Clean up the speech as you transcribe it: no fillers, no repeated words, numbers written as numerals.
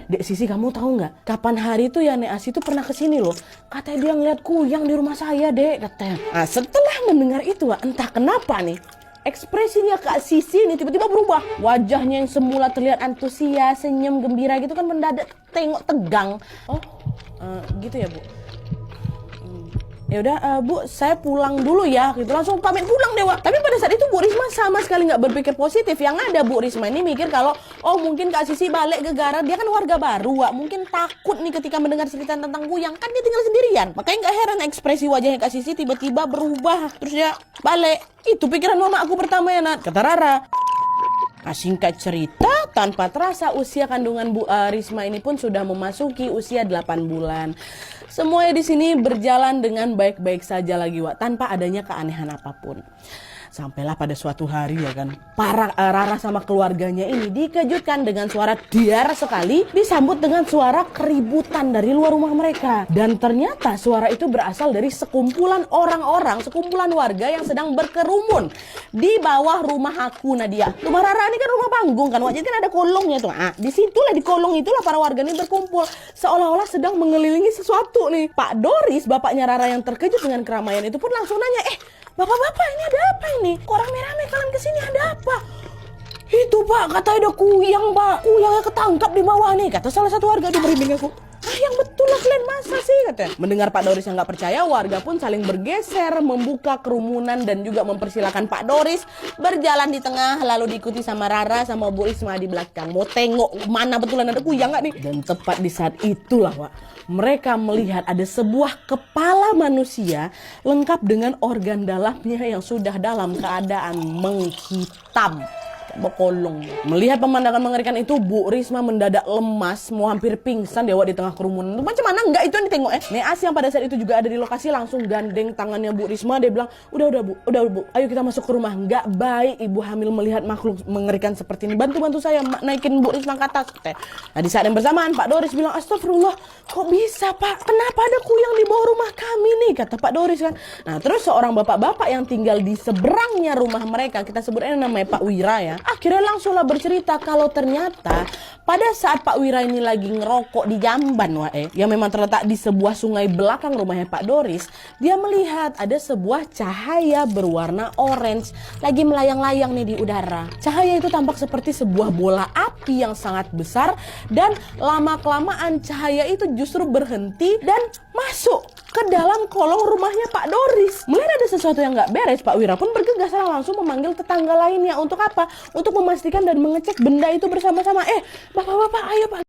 Dek Sisi, kamu tahu nggak? Kapan hari itu ya Nek Asi tuh pernah kesini loh. Katanya dia ngeliat kuyang di rumah saya, Dek, katanya. Nah, setelah mendengar itu, entah kenapa nih, ekspresinya Kak Sisi ini tiba-tiba berubah. Wajahnya yang semula terlihat antusias, senyum, gembira gitu kan mendadak tengok tegang. Oh, gitu ya Bu? Ya udah Bu, saya pulang dulu ya, gitu. Langsung pamit pulang Dewa. Tapi pada saat itu Bu Risma sama sekali nggak berpikir positif. Yang ada Bu Risma ini mikir kalau oh mungkin Kak Sisi balik ke Gara, dia kan warga baru, Wak. Mungkin takut nih ketika mendengar cerita tentang kuyang, kan dia tinggal sendirian. Makanya nggak heran ekspresi wajahnya Kak Sisi tiba-tiba berubah, terus dia balik. Itu pikiran mama aku pertama ya, Nat, kata Rara. Nah, singkat cerita, tanpa terasa usia kandungan Bu Risma ini pun sudah memasuki usia 8 bulan. Semuanya di sini berjalan dengan baik-baik saja lagi, Wak, tanpa adanya keanehan apapun. Sampailah pada suatu hari ya kan, Rara sama keluarganya ini dikejutkan dengan suara diar sekali disambut dengan suara keributan dari luar rumah mereka. Dan ternyata suara itu berasal dari sekumpulan orang-orang, sekumpulan warga yang sedang berkerumun di bawah rumah aku, Nadia. Rumah Rara ini kan rumah panggung kan, jadi kan ada kolongnya tuh. Nah, disitulah di kolong itulah para warga ini berkumpul seolah-olah sedang mengelilingi sesuatu nih. Pak Doris, bapaknya Rara yang terkejut dengan keramaian itu pun langsung nanya, Bapak-bapak, ini ada apa ini? Kok rame-rame kalian kesini, ada apa? Itu Pak, katanya ada kuyang Pak. Kuyangnya ketangkap di bawah nih, kata salah satu warga. Dia merinding aku. Yang betul lah kalian, masa sih, katanya. Mendengar Pak Doris yang gak percaya, warga pun saling bergeser, membuka kerumunan dan juga mempersilahkan Pak Doris berjalan di tengah, lalu diikuti sama Rara sama Bu Risma di belakang. Mau tengok mana betulan ada kuyang gak nih? Dan tepat di saat itulah, Wak, mereka melihat ada sebuah kepala manusia lengkap dengan organ dalamnya yang sudah dalam keadaan menghitam. Berkolong. Melihat pemandangan mengerikan itu, Bu Risma mendadak lemas, mau hampir pingsan Dewa di tengah kerumunan. Macam mana enggak itu yang ditengok Nek Asi yang pada saat itu juga ada di lokasi langsung gandeng tangannya Bu Risma. Dia bilang, udah Bu, ayo kita masuk ke rumah. Enggak baik ibu hamil melihat makhluk mengerikan seperti ini. Bantu saya naikin Bu Risma ke atas. Nah, di saat yang bersamaan Pak Doris bilang, astagfirullah, kok bisa Pak? Kenapa ada kuyang di bawah rumah kami nih? Kata Pak Doris kan. Nah, terus seorang bapak-bapak yang tinggal di seberangnya rumah mereka, kita sebutnya namanya Pak Wira ya, akhirnya langsunglah bercerita kalau ternyata pada saat Pak Wira ini lagi ngerokok di jamban yang memang terletak di sebuah sungai belakang rumahnya Pak Doris, dia melihat ada sebuah cahaya berwarna orange lagi melayang-layang nih di udara. Cahaya itu tampak seperti sebuah bola api yang sangat besar dan lama-kelamaan cahaya itu justru berhenti dan masuk ke dalam kolong rumahnya Pak Doris. Melihat ada sesuatu yang nggak beres, Pak Wira pun bergegas langsung memanggil tetangga lainnya. Untuk apa? Untuk memastikan dan mengecek benda itu bersama-sama. Bapak-bapak, ayo Pak.